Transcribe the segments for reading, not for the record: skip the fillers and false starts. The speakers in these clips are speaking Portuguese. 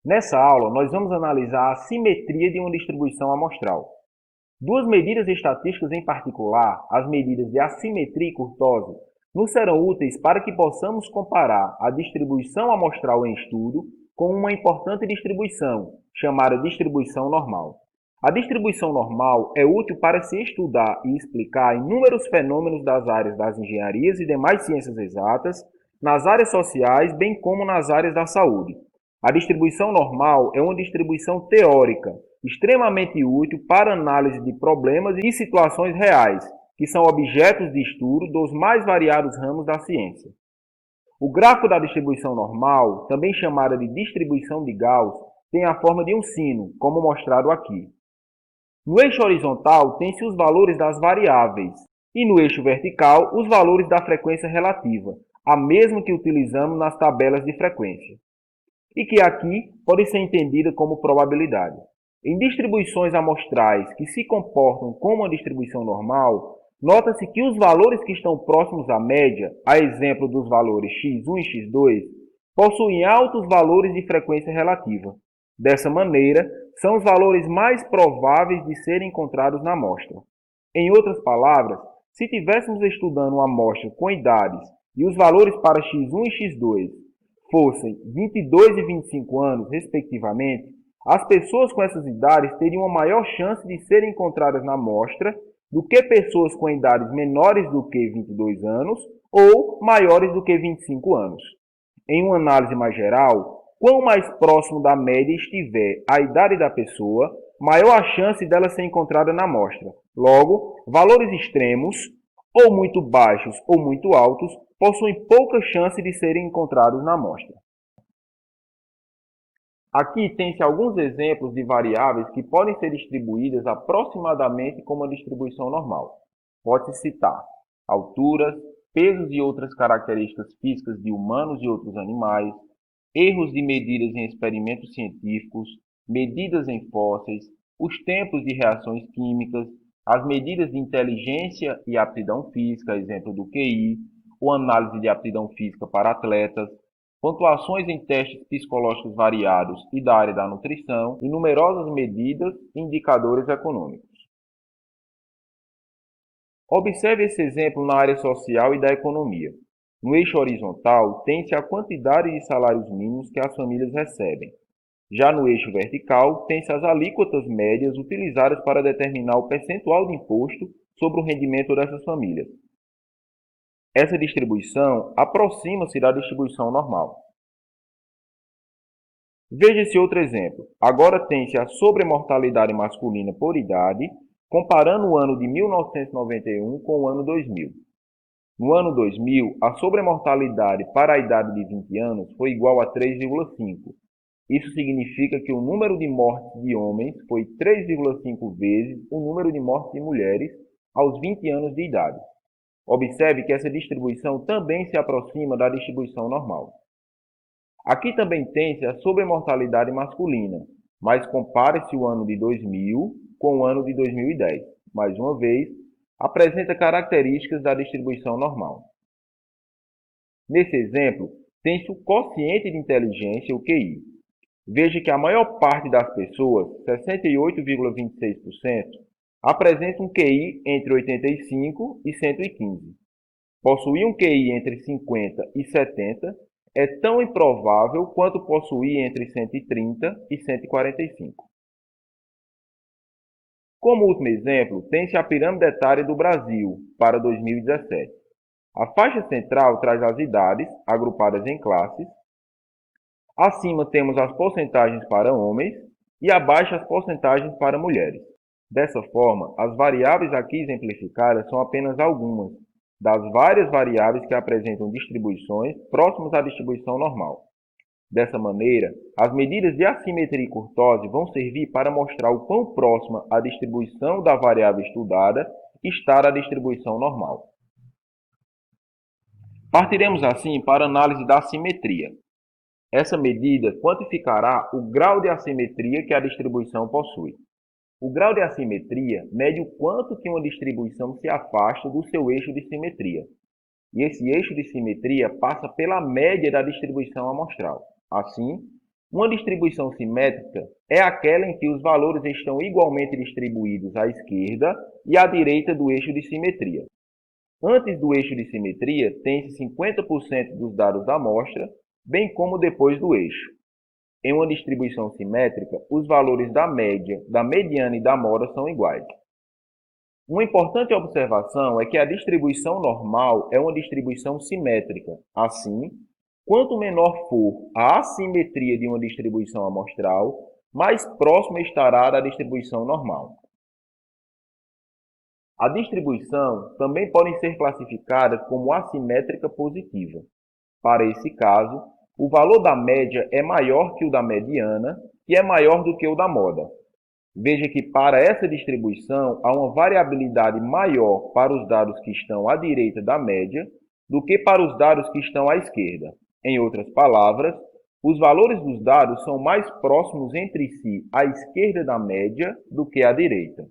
Nessa aula, nós vamos analisar a simetria de uma distribuição amostral. Duas medidas estatísticas em particular, as medidas de assimetria e curtose, nos serão úteis para que possamos comparar a distribuição amostral em estudo com uma importante distribuição, chamada distribuição normal. A distribuição normal é útil para se estudar e explicar inúmeros fenômenos das áreas das engenharias e demais ciências exatas, nas áreas sociais, bem como nas áreas da saúde. A distribuição normal é uma distribuição teórica, extremamente útil para análise de problemas e situações reais, que são objetos de estudo dos mais variados ramos da ciência. O gráfico da distribuição normal, também chamada de distribuição de Gauss, tem a forma de um sino, como mostrado aqui. No eixo horizontal tem-se os valores das variáveis e no eixo vertical os valores da frequência relativa, a mesma que utilizamos nas tabelas de frequência, e que aqui pode ser entendida como probabilidade. Em distribuições amostrais que se comportam como uma distribuição normal, nota-se que os valores que estão próximos à média, a exemplo dos valores x1 e x2, possuem altos valores de frequência relativa. Dessa maneira, são os valores mais prováveis de serem encontrados na amostra. Em outras palavras, se estivéssemos estudando uma amostra com idades e os valores para x1 e x2 fossem 22 e 25 anos, respectivamente, as pessoas com essas idades teriam uma maior chance de serem encontradas na amostra do que pessoas com idades menores do que 22 anos ou maiores do que 25 anos. Em uma análise mais geral, quanto mais próximo da média estiver a idade da pessoa, maior a chance dela ser encontrada na amostra. Logo, valores extremos, ou muito baixos ou muito altos, possuem pouca chance de serem encontrados na amostra. Aqui tem-se alguns exemplos de variáveis que podem ser distribuídas aproximadamente como a distribuição normal. Pode-se citar alturas, pesos e outras características físicas de humanos e outros animais, erros de medidas em experimentos científicos, medidas em fósseis, os tempos de reações químicas, as medidas de inteligência e aptidão física, exemplo do QI, ou análise de aptidão física para atletas, pontuações em testes psicológicos variados e da área da nutrição, e numerosas medidas e indicadores econômicos. Observe esse exemplo na área social e da economia. No eixo horizontal, tem-se a quantidade de salários mínimos que as famílias recebem. Já no eixo vertical, tem-se as alíquotas médias utilizadas para determinar o percentual de imposto sobre o rendimento dessas famílias. Essa distribuição aproxima-se da distribuição normal. Veja esse outro exemplo. Agora tem-se a sobremortalidade masculina por idade, comparando o ano de 1991 com o ano 2000. No ano 2000, a sobremortalidade para a idade de 20 anos foi igual a 3,5. Isso significa que o número de mortes de homens foi 3,5 vezes o número de mortes de mulheres aos 20 anos de idade. Observe que essa distribuição também se aproxima da distribuição normal. Aqui também tem-se a sobremortalidade masculina, mas compare-se o ano de 2000 com o ano de 2010. Mais uma vez, apresenta características da distribuição normal. Nesse exemplo, tem-se o quociente de inteligência, o QI. Veja que a maior parte das pessoas, 68,26%, apresenta um QI entre 85 e 115. Possuir um QI entre 50 e 70 é tão improvável quanto possuir entre 130 e 145. Como último exemplo, tem-se a pirâmide etária do Brasil para 2017. A faixa central traz as idades, agrupadas em classes. Acima temos as porcentagens para homens e abaixo as porcentagens para mulheres. Dessa forma, as variáveis aqui exemplificadas são apenas algumas das várias variáveis que apresentam distribuições próximas à distribuição normal. Dessa maneira, as medidas de assimetria e curtose vão servir para mostrar o quão próxima a distribuição da variável estudada está da distribuição normal. Partiremos assim para a análise da assimetria. Essa medida quantificará o grau de assimetria que a distribuição possui. O grau de assimetria mede o quanto que uma distribuição se afasta do seu eixo de simetria. E esse eixo de simetria passa pela média da distribuição amostral. Assim, Uma distribuição simétrica é aquela em que os valores estão igualmente distribuídos à esquerda e à direita do eixo de simetria. Antes do eixo de simetria, tem-se 50% dos dados da amostra, bem como depois do eixo. Em uma distribuição simétrica, os valores da média, da mediana e da moda são iguais. Uma importante observação é que a distribuição normal é uma distribuição simétrica. Assim, quanto menor for a assimetria de uma distribuição amostral, mais próxima estará da distribuição normal. A distribuição também pode ser classificada como assimétrica positiva. Para esse caso, o valor da média é maior que o da mediana, que é maior do que o da moda. Veja que para essa distribuição há uma variabilidade maior para os dados que estão à direita da média do que para os dados que estão à esquerda. Em outras palavras, os valores dos dados são mais próximos entre si à esquerda da média do que à direita.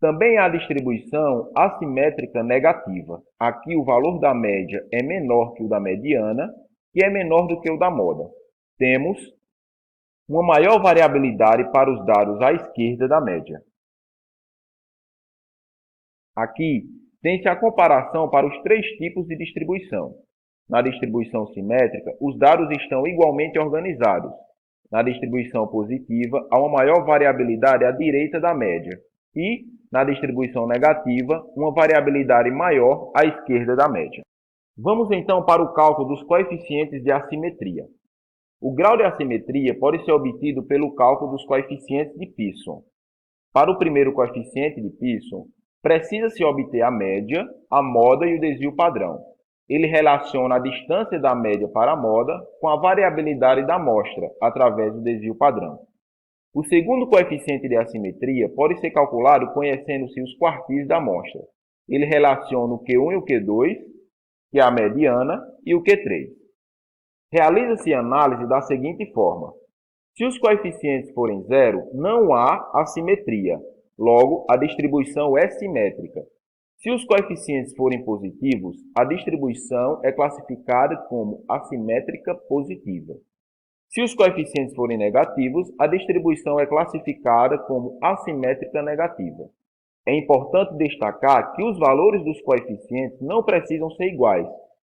Também há a distribuição assimétrica negativa. Aqui o valor da média é menor que o da mediana, que é menor do que o da moda. Temos uma maior variabilidade para os dados à esquerda da média. Aqui tem-se a comparação para os três tipos de distribuição. Na distribuição simétrica, os dados estão igualmente organizados. Na distribuição positiva, há uma maior variabilidade à direita da média. E, na distribuição negativa, uma variabilidade maior à esquerda da média. Vamos então para o cálculo dos coeficientes de assimetria. O grau de assimetria pode ser obtido pelo cálculo dos coeficientes de Pearson. Para o primeiro coeficiente de Pearson, precisa-se obter a média, a moda e o desvio padrão. Ele relaciona a distância da média para a moda com a variabilidade da amostra, através do desvio padrão. O segundo coeficiente de assimetria pode ser calculado conhecendo-se os quartis da amostra. Ele relaciona o Q1 e o Q2, que é a mediana, e o Q3. Realiza-se a análise da seguinte forma. Se os coeficientes forem zero, não há assimetria. Logo, a distribuição é simétrica. Se os coeficientes forem positivos, a distribuição é classificada como assimétrica positiva. Se os coeficientes forem negativos, a distribuição é classificada como assimétrica negativa. É importante destacar que os valores dos coeficientes não precisam ser iguais,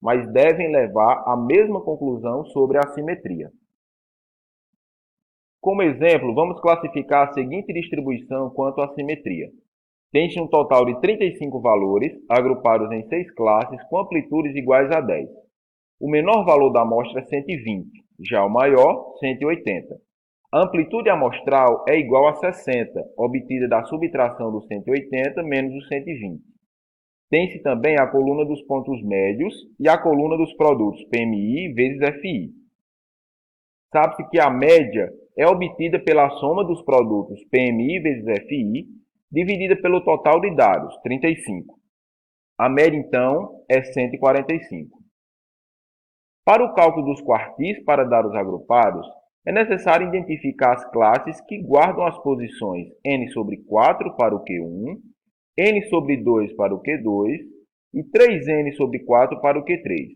mas devem levar à mesma conclusão sobre a assimetria. Como exemplo, vamos classificar a seguinte distribuição quanto à simetria. Tem-se um total de 35 valores, agrupados em 6 classes, com amplitudes iguais a 10. O menor valor da amostra é 120, já o maior, 180. A amplitude amostral é igual a 60, obtida da subtração do 180 menos o 120. Tem-se também a coluna dos pontos médios e a coluna dos produtos PMI vezes FI. Sabe-se que a média é obtida pela soma dos produtos PMI vezes FI, dividida pelo total de dados, 35. A média, então, é 145. Para o cálculo dos quartis para dados agrupados, é necessário identificar as classes que guardam as posições n sobre 4 para o Q1, n sobre 2 para o Q2 e 3n sobre 4 para o Q3.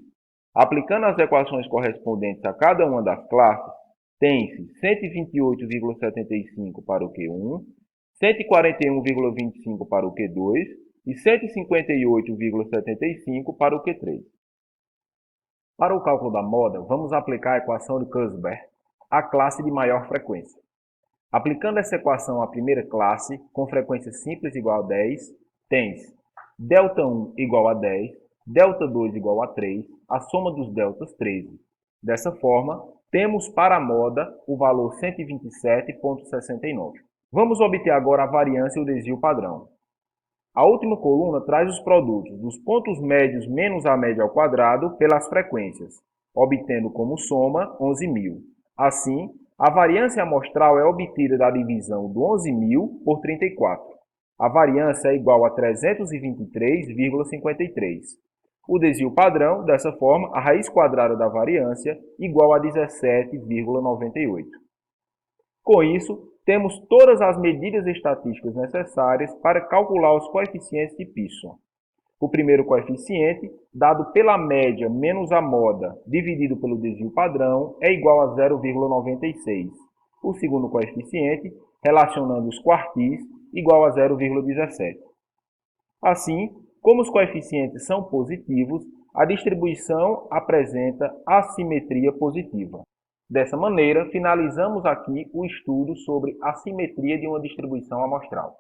Aplicando as equações correspondentes a cada uma das classes, tem-se 128,75 para o Q1, 141,25 para o Q2 e 158,75 para o Q3. Para o cálculo da moda, vamos aplicar a equação de Kurzbach à classe de maior frequência. Aplicando essa equação à primeira classe, com frequência simples igual a 10, tens ΔI igual a 10, ΔI igual a 3, a soma dos deltas 13. Dessa forma, temos para a moda o valor 127,69. Vamos obter agora a variância e o desvio padrão. A última coluna traz os produtos dos pontos médios menos a média ao quadrado pelas frequências, obtendo como soma 11.000. Assim, a variância amostral é obtida da divisão do 11.000 por 34. A variância é igual a 323,53. O desvio padrão, dessa forma, a raiz quadrada da variância igual a 17,98. Com isso, temos todas as medidas estatísticas necessárias para calcular os coeficientes de Pearson. O primeiro coeficiente, dado pela média menos a moda dividido pelo desvio padrão, é igual a 0,96. O segundo coeficiente, relacionando os quartis, igual a 0,17. Assim, como os coeficientes são positivos, a distribuição apresenta assimetria positiva. Dessa maneira, finalizamos aqui o estudo sobre a simetria de uma distribuição amostral.